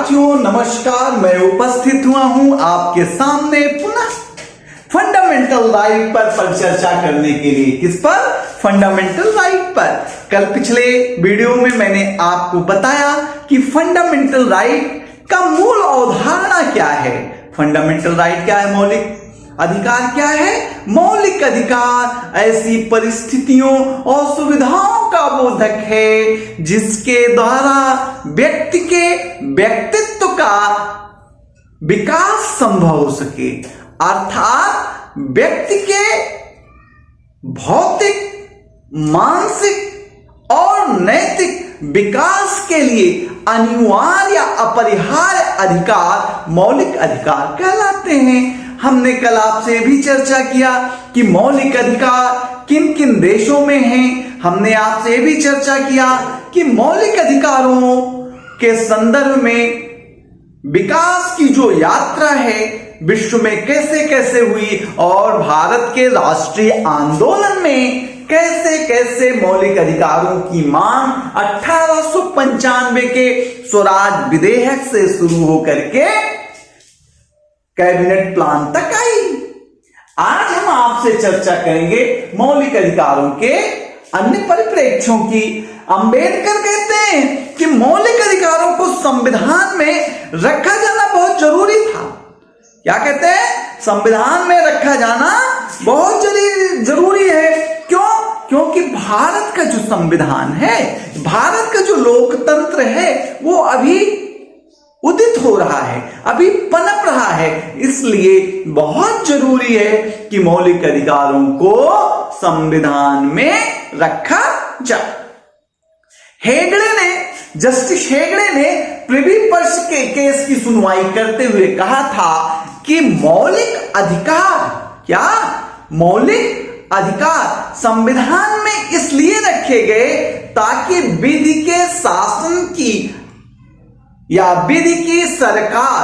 साथियों नमस्कार, मैं उपस्थित हुआ हूं आपके सामने पुनः फंडामेंटल राइट पर चर्चा करने के लिए। किस पर? फंडामेंटल राइट पर। कल पिछले वीडियो में मैंने आपको बताया कि फंडामेंटल राइट का मूल अवधारणा क्या है। फंडामेंटल राइट क्या है? मौलिक अधिकार क्या है? मौलिक अधिकार ऐसी परिस्थितियों और सुविधाओं का बोधक है जिसके द्वारा व्यक्ति के व्यक्तित्व का विकास संभव हो सके, अर्थात व्यक्ति के भौतिक, मानसिक और नैतिक विकास के लिए अनिवार्य अपरिहार्य अधिकार मौलिक अधिकार कहलाते हैं। हमने कल आपसे भी चर्चा किया कि मौलिक अधिकार किन किन देशों में हैं। हमने आपसे भी चर्चा किया कि मौलिक अधिकारों के संदर्भ में विकास की जो यात्रा है विश्व में कैसे कैसे हुई और भारत के राष्ट्रीय आंदोलन में कैसे कैसे मौलिक अधिकारों की मांग 1895 के स्वराज विधेयक से शुरू होकर के कैबिनेट प्लान तक आई। आज हम आपसे चर्चा करेंगे मौलिक अधिकारों के अन्य परिप्रेक्ष्यों की। अंबेडकर कहते हैं कि मौलिक अधिकारों को संविधान में रखा जाना बहुत जरूरी था। क्या कहते हैं? संविधान में रखा जाना बहुत जरूरी है। क्यों? क्योंकि भारत का जो संविधान है, भारत का जो लोकतंत्र है, वो अभी उदित हो रहा है, अभी पनप रहा है। इसलिए बहुत जरूरी है कि मौलिक अधिकारों को संविधान में रखा जाए। जस्टिस हेगड़े ने प्रिवी पर्स के केस की सुनवाई करते हुए कहा था कि मौलिक अधिकार, क्या मौलिक अधिकार संविधान में इसलिए रखे गए ताकि विधि के शासन की या विधि की सरकार,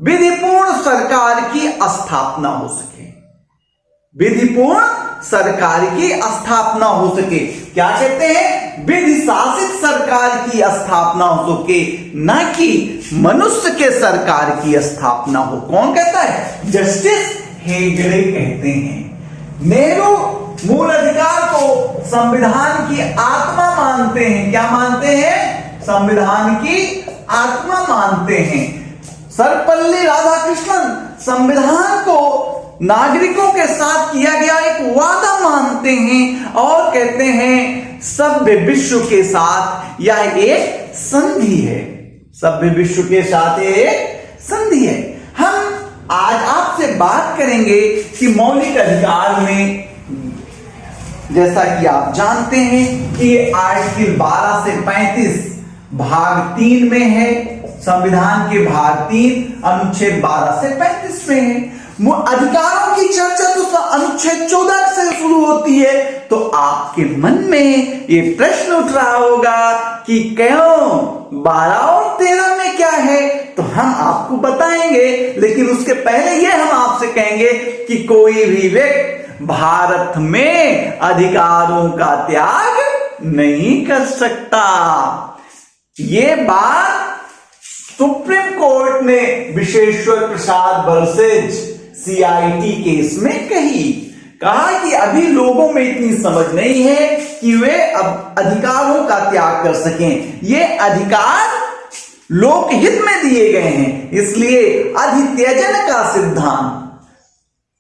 विधिपूर्ण सरकार की स्थापना हो सके, विधिपूर्ण सरकार की स्थापना हो सके। क्या कहते हैं? विधि शासित सरकार की स्थापना हो सके, न कि मनुष्य के सरकार की स्थापना हो। कौन कहता है? जस्टिस हेगड़े कहते हैं। नेहरू मूल अधिकार को संविधान की आत्मा मानते हैं। क्या मानते हैं? संविधान की आत्मा मानते हैं। सर्वपल्ली राधाकृष्णन संविधान को नागरिकों के साथ किया गया एक वादा मानते हैं और कहते हैं सभ्य विश्व के साथ यह एक संधि है। सभ्य विश्व के साथ एक संधि है। हम आज आपसे बात करेंगे कि मौलिक अधिकार में, जैसा कि आप जानते हैं कि आर्टिकल 12 से 35 भाग 3 में है, संविधान के भाग 3 अनुच्छेद 12 से 35 में है। अधिकारों की चर्चा तो अनुच्छेद 14 से शुरू होती है। तो आपके मन में ये प्रश्न उठ रहा होगा कि क्यों 12 और 13 में क्या है? तो हम आपको बताएंगे, लेकिन उसके पहले ये हम आपसे कहेंगे कि कोई भी व्यक्ति भारत में अधिकारों का त्याग नहीं कर सकता। ये बात सुप्रीम कोर्ट ने विशेश्वर प्रसाद वर्सेज CIT केस में कहा कि अभी लोगों में इतनी समझ नहीं है कि वे अब अधिकारों का त्याग कर सकें। ये अधिकार लोकहित में दिए गए हैं, इसलिए अधित्यजन का सिद्धांत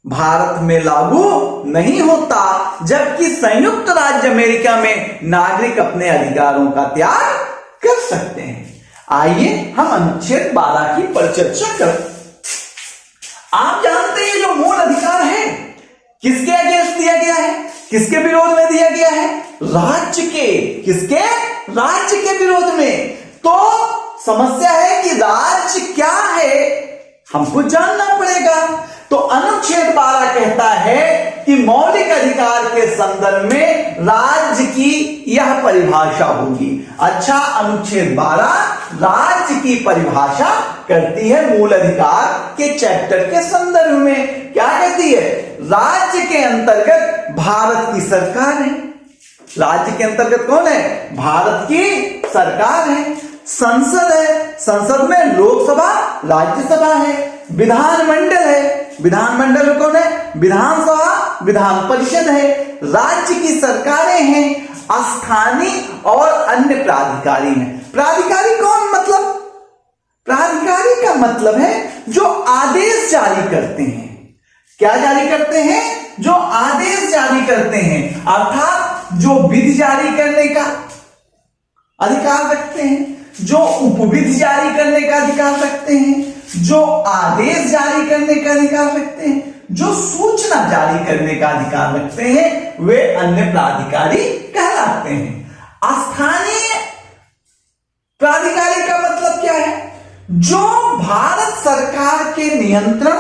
भारत में लागू नहीं होता, जबकि संयुक्त राज्य अमेरिका में नागरिक अपने अधिकारों का त्याग कर सकते हैं। आइए हम अनुच्छेद 12 की परिचर्चा करें। आप जानते हैं जो मूल अधिकार है किसके अगेंस्ट दिया गया है, किसके विरोध में दिया गया है? राज्य के। किसके? राज्य के विरोध में। तो समस्या है कि राज्य क्या है, हमको जानना पड़ेगा। तो अनुच्छेद 12 कहता है कि मौलिक अधिकार के संदर्भ में राज्य की यह परिभाषा होगी। अच्छा, अनुच्छेद 12 राज्य की परिभाषा करती है मूल अधिकार के चैप्टर के संदर्भ में। क्या कहती है? राज्य के अंतर्गत भारत की सरकार है। राज्य के अंतर्गत कौन है? भारत की सरकार है। संसद है, संसद में लोकसभा राज्यसभा है, विधानमंडल है, विधानमंडल कौन है, विधानसभा विधान परिषद है, राज्य की सरकारें हैं, स्थानीय और अन्य प्राधिकारी हैं। प्राधिकारी कौन, मतलब प्राधिकारी का मतलब है जो आदेश जारी करते हैं। क्या जारी करते हैं, जो आदेश जारी करते हैं, अर्थात जो विधि जारी करने का अधिकार रखते हैं, जो उपविधि जारी करने का अधिकार रखते हैं, जो आदेश जारी करने का अधिकार रखते हैं, जो सूचना जारी करने का अधिकार रखते हैं, वे अन्य प्राधिकारी कहलाते हैं। स्थानीय प्राधिकारी का मतलब क्या है, जो भारत सरकार के नियंत्रण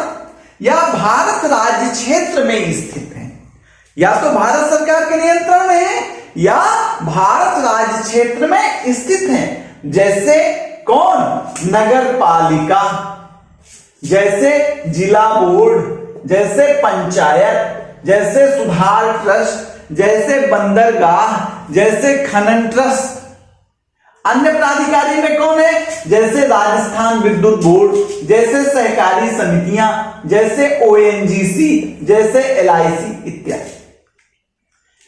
या भारत राज्य क्षेत्र में स्थित है, या तो भारत सरकार के नियंत्रण में है या भारत राज्य क्षेत्र में स्थित है। जैसे कौन, नगर पालिका, जैसे जिला बोर्ड, जैसे पंचायत, जैसे सुधार ट्रस्ट, जैसे बंदरगाह, जैसे खनन ट्रस्ट। अन्य प्राधिकारी में कौन है, जैसे राजस्थान विद्युत बोर्ड, जैसे सहकारी समितियां, जैसे ओएनजीसी, जैसे एलआईसी इत्यादि।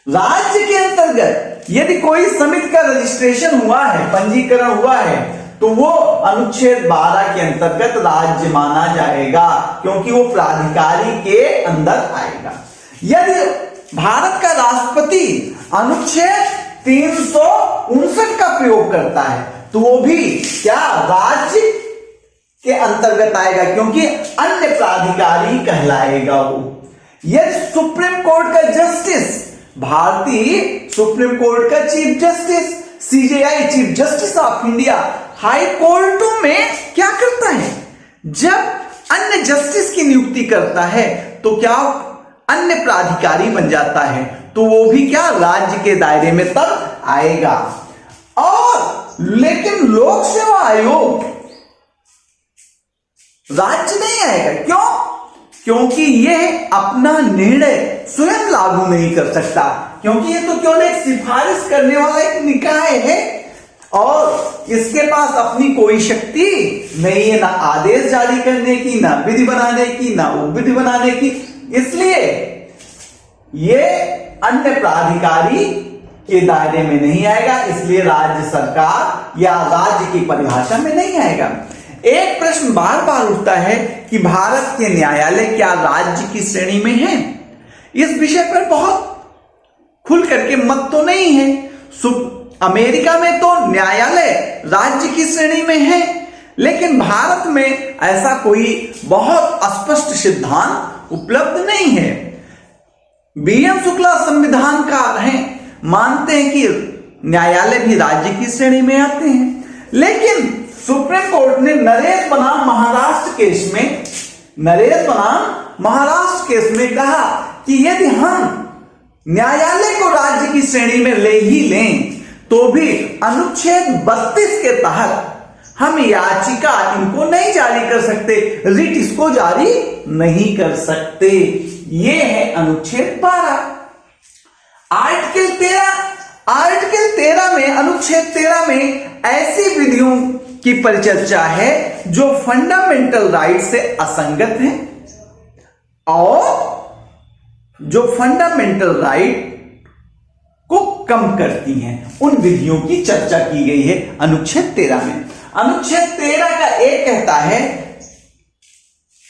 राज्य के अंतर्गत यदि कोई समिति का रजिस्ट्रेशन हुआ है, पंजीकरण हुआ है, तो वो अनुच्छेद 12 के अंतर्गत राज्य माना जाएगा, क्योंकि वो प्राधिकारी के अंदर आएगा। यदि भारत का राष्ट्रपति अनुच्छेद 359 का प्रयोग करता है, तो वो भी क्या, राज्य के अंतर्गत आएगा, क्योंकि अन्य प्राधिकारी कहलाएगा वो। यदि सुप्रीम कोर्ट का जस्टिस, भारतीय सुप्रीम कोर्ट का chief justice, CJI chief justice of India, high कोर्टों में क्या करता है, जब अन्य जस्टिस की नियुक्ति करता है तो क्या अन्य प्राधिकारी बन जाता है, तो वो भी क्या, राज्य के दायरे में तब आएगा। और लेकिन लोक सेवा आयोग राज्य नहीं आएगा, क्यों, क्योंकि यह अपना निर्णय स्वयं लागू नहीं कर सकता, क्योंकि ये तो केवल एक सिफारिश करने वाला एक निकाय है और इसके पास अपनी कोई शक्ति नहीं है, ना आदेश जारी करने की, ना विधि बनाने की, ना उपविधि बनाने की। इसलिए ये अन्य प्राधिकारी के दायरे में नहीं आएगा, इसलिए राज्य सरकार या राज्य की परिभाषा में नहीं आएगा। एक प्रश्न बार बार उठता है कि भारत के न्यायालय क्या राज्य की श्रेणी में हैं? इस विषय पर बहुत खुल करके मत तो नहीं है। अमेरिका में तो न्यायालय राज्य की श्रेणी में है, लेकिन भारत में ऐसा कोई बहुत स्पष्ट सिद्धांत उपलब्ध नहीं है। बीएम शुक्ला संविधानकार हैं, मानते हैं कि न्यायालय भी राज्य की श्रेणी में आते हैं, लेकिन सुप्रीम कोर्ट ने नरेश बनाम महाराष्ट्र केस में कहा कि यदि हम न्यायालय को राज्य की श्रेणी में ले ही लें तो भी अनुच्छेद 32 के तहत हम याचिका इनको नहीं जारी कर सकते, रिट इसको जारी नहीं कर सकते। ये है अनुच्छेद 12। आर्टिकल 13 में, अनुच्छेद 13 में ऐसी विधियों की परिचर्चा है जो फंडामेंटल राइट से असंगत है और जो फंडामेंटल राइट को कम करती हैं, उन विधियों की चर्चा की गई है अनुच्छेद 13 में। अनुच्छेद 13 का एक कहता है,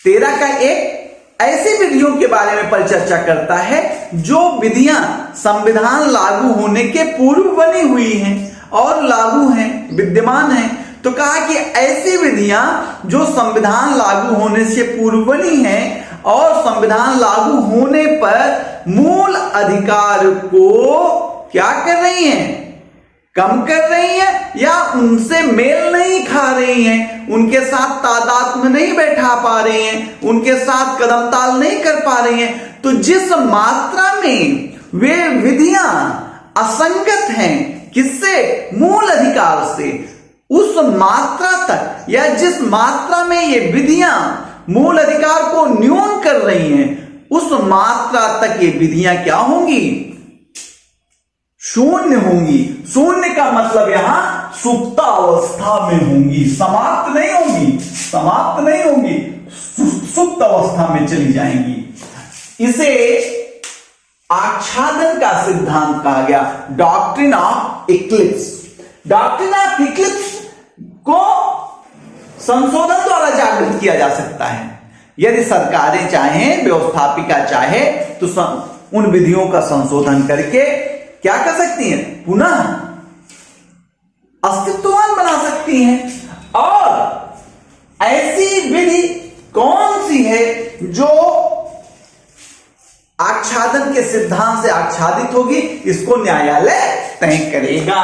13 का एक ऐसी विधियों के बारे में परिचर्चा करता है जो विधियां संविधान लागू होने के पूर्व बनी हुई हैं और लागू हैं, विद्यमान हैं। तो कहा कि ऐसी विधियां जो संविधान लागू होने से पूर्व बनी हैं और संविधान लागू होने पर मूल अधिकार को क्या कर रही हैं, कम कर रही हैं या उनसे मेल नहीं खा रही हैं, उनके साथ तादाद में नहीं बैठा पा रही हैं, उनके साथ कदम ताल नहीं कर पा रही हैं। तो जिस मात्रा में वे विधियां असंगत हैं किससे, मूल अधिकार से, उस मात्रा तक या जिस मात्रा में ये विधियां मूल अधिकार को न्यून कर रही हैं, उस मात्रा तक ये विधियां क्या होंगी, शून्य होंगी। शून्य का मतलब यहां सुप्तावस्था में होंगी, समाप्त नहीं होंगी, समाप्त नहीं होंगी, सुप्त अवस्था में चली जाएंगी। इसे आच्छादन का सिद्धांत कहा गया, doctrine of Eclipse. Doctrine of Eclipse को संशोधन द्वारा जागृत किया जा सकता है। यदि सरकारें चाहें, व्यवस्थापिका चाहे तो उन विधियों का संशोधन करके क्या कर सकती हैं, पुनः अस्तित्ववान बना सकती हैं। और ऐसी विधि कौन सी है जो आच्छादन के सिद्धांत से आच्छादित होगी, इसको न्यायालय तय करेगा।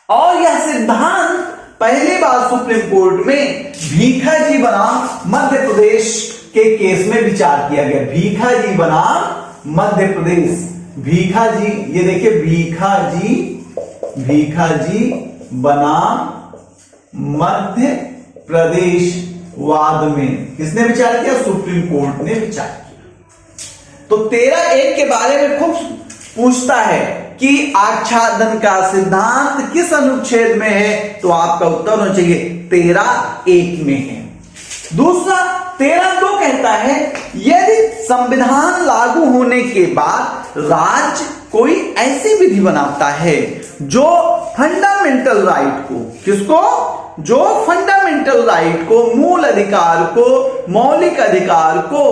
और यह सिद्धांत पहली बार सुप्रीम कोर्ट में भीखाजी बनाम मध्य प्रदेश के केस में विचार किया गया। भीखाजी बनाम मध्य प्रदेश, भीखाजी, ये देखिए भीखाजी बनाम मध्य प्रदेश वाद में किसने विचार किया, सुप्रीम कोर्ट ने विचार किया। तो 13(1) के बारे में खूब पूछता है कि आच्छादन का सिद्धांत किस अनुच्छेद में है, तो आपका उत्तर होना चाहिए 13(1) में है। दूसरा 13(2) कहता है यदि संविधान लागू होने के बाद राज्य कोई ऐसी विधि बनाता है जो फंडामेंटल राइट को, किसको, जो फंडामेंटल राइट को, मूल अधिकार को, मौलिक अधिकार को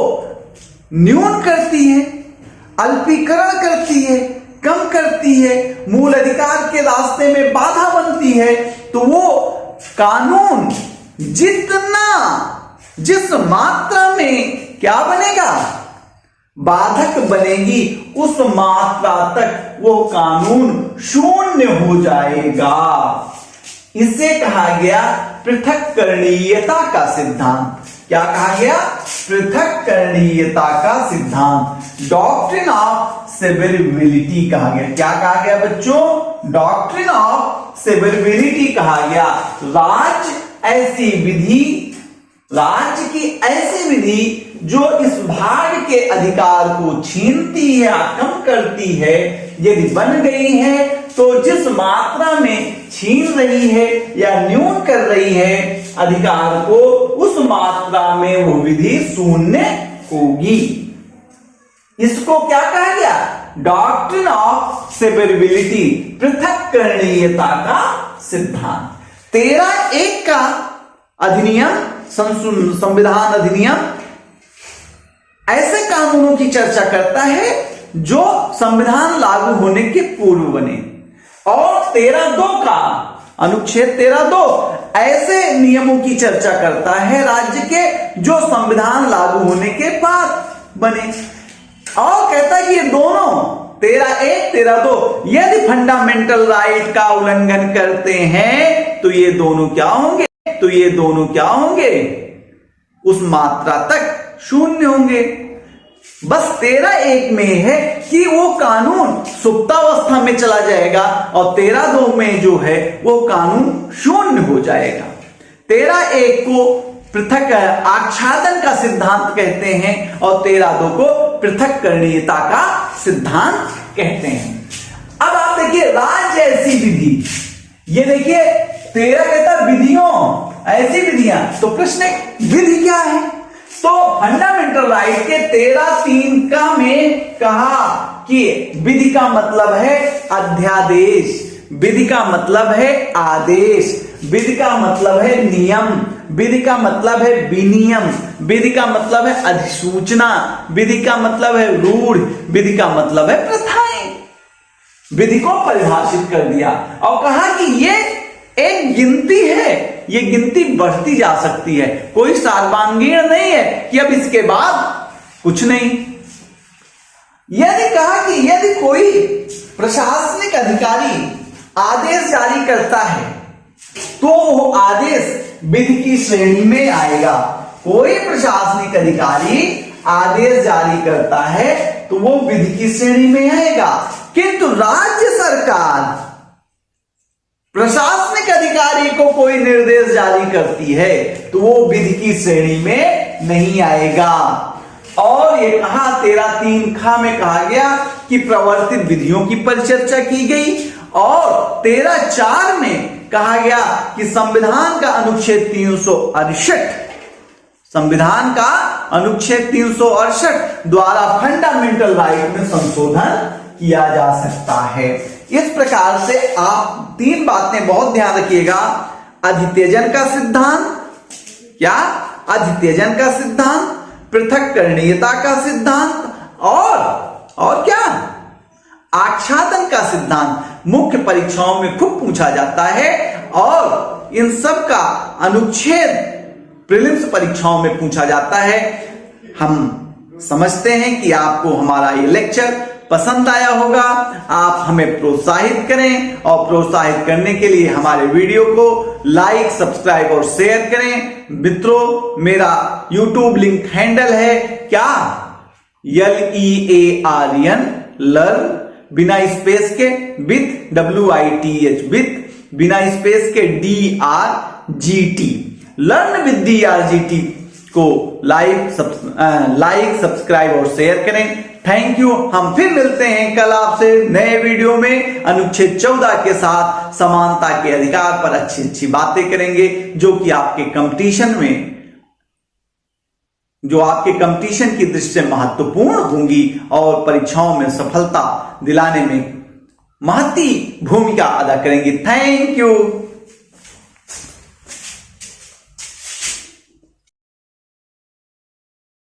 न्यून करती है, अल्पीकरण करती है, कम करती है, मूल अधिकार के रास्ते में बाधा बनती है, तो वो कानून जिस मात्रा में क्या बनेगा, बाधक बनेगी, उस मात्रा तक वो कानून शून्य हो जाएगा। इसे कहा गया पृथक्करणीयता का सिद्धांत। क्या कहा गया, पृथक्करणीयता का सिद्धांत, डॉक्ट्रिन ऑफ सेवरेबिलिटी कहा गया। क्या कहा गया बच्चों, डॉक्ट्रिन ऑफ सेवरेबिलिटी कहा गया। राज्य की ऐसी विधि जो इस भाग के अधिकार को छीनती है या कम करती है, यदि बन गई है तो जिस मात्रा में छीन रही है या न्यून कर रही है अधिकार को, उस मात्रा में वो विधि शून्य होगी। इसको क्या कहा गया, डॉक्ट्रिन ऑफ सेवरेबिलिटी, पृथक्करणीयता का सिद्धांत। 13(1) का अधिनियम, संविधान अधिनियम ऐसे कानूनों की चर्चा करता है जो संविधान लागू होने के पूर्व बने, और 13(2) का अनुच्छेद 13(2) ऐसे नियमों की चर्चा करता है राज्य के जो संविधान लागू होने के बाद बने, और कहता है कि ये दोनों 13(1) 13(2) यदि फंडामेंटल राइट का उल्लंघन करते हैं तो ये दोनों क्या होंगे, तो ये दोनों क्या होंगे, उस मात्रा तक शून्य होंगे। बस 13(1) में है कि वो कानून सुप्तावस्था में चला जाएगा, और 13(2) में जो है वो कानून शून्य हो जाएगा। 13(1) को पृथक आच्छादन का सिद्धांत कहते हैं, और 13(2) को पृथक्करणीयता का सिद्धांत कहते हैं। अब आप देखिए राज्य ऐसी विधि, ये देखिए 13 कहता विधियों, ऐसी विधियां, तो प्रश्न विधि क्या है, तो फंडामेंटल राइट के 13(3) का में कहा कि विधि का मतलब है अध्यादेश, विधि का मतलब है आदेश, विधि का मतलब है नियम, विधि का मतलब है विनियम, विधि का मतलब है अधिसूचना, विधि का मतलब है रूढ़, विधि का मतलब है प्रथाएं। विधि को परिभाषित कर दिया और कहा कि ये एक गिनती है, ये गिनती बढ़ती जा सकती है, कोई सर्वांगीण नहीं है कि अब इसके बाद कुछ नहीं। यदि कहा कि यदि कोई प्रशासनिक अधिकारी आदेश जारी करता है तो वो आदेश विधि की श्रेणी में आएगा। कोई प्रशासनिक अधिकारी आदेश जारी करता है तो वो विधि की श्रेणी में आएगा, किंतु राज्य सरकार प्रशासनिक अधिकारी को कोई निर्देश जारी करती है तो वो विधि की श्रेणी में नहीं आएगा। और ये कहा 13(3) में कहा गया कि प्रवर्तित विधियों की परिचर्चा की गई, और 13(4) में कहा गया कि संविधान का अनुच्छेद 368, संविधान का अनुच्छेद 368 द्वारा फंडामेंटल राइट में संशोधन किया जा सकता है। इस प्रकार से आप 3 बातें बहुत ध्यान रखिएगा। अधित्यजन का सिद्धांत, क्या? अधित्यजन का सिद्धांत, पृथक्करणीयता का सिद्धांत और क्या? आच्छादन का सिद्धांत मुख्य परीक्षाओं में खूब पूछा जाता है और इन सब का अनुच्छेद प्रीलिम्स परीक्षाओं में पूछा जाता है। हम समझते हैं कि आपको हमारा ये लेक्चर पसंद आया होगा। आप हमें प्रोत्साहित करें और प्रोत्साहित करने के लिए हमारे वीडियो को लाइक, सब्सक्राइब और शेयर करें। मित्रों, मेरा YouTube लिंक हैंडल है क्या? LEARN, लर्न, बिना स्पेस के, विथ WITH, विथ, बिना स्पेस के DRGT, लर्न विद DRGT को लाइक, सब्सक्राइब और शेयर करें। Thank you. हम फिर मिलते हैं कल आपसे नए वीडियो में अनुच्छेद 14 के साथ समानता के अधिकार पर अच्छी बातें करेंगे, जो कि आपके कंपटीशन की दृष्टि से महत्वपूर्ण होंगी और परीक्षाओं में सफलता दिलाने में महती भूमिका अदा करेंगी। Thank you.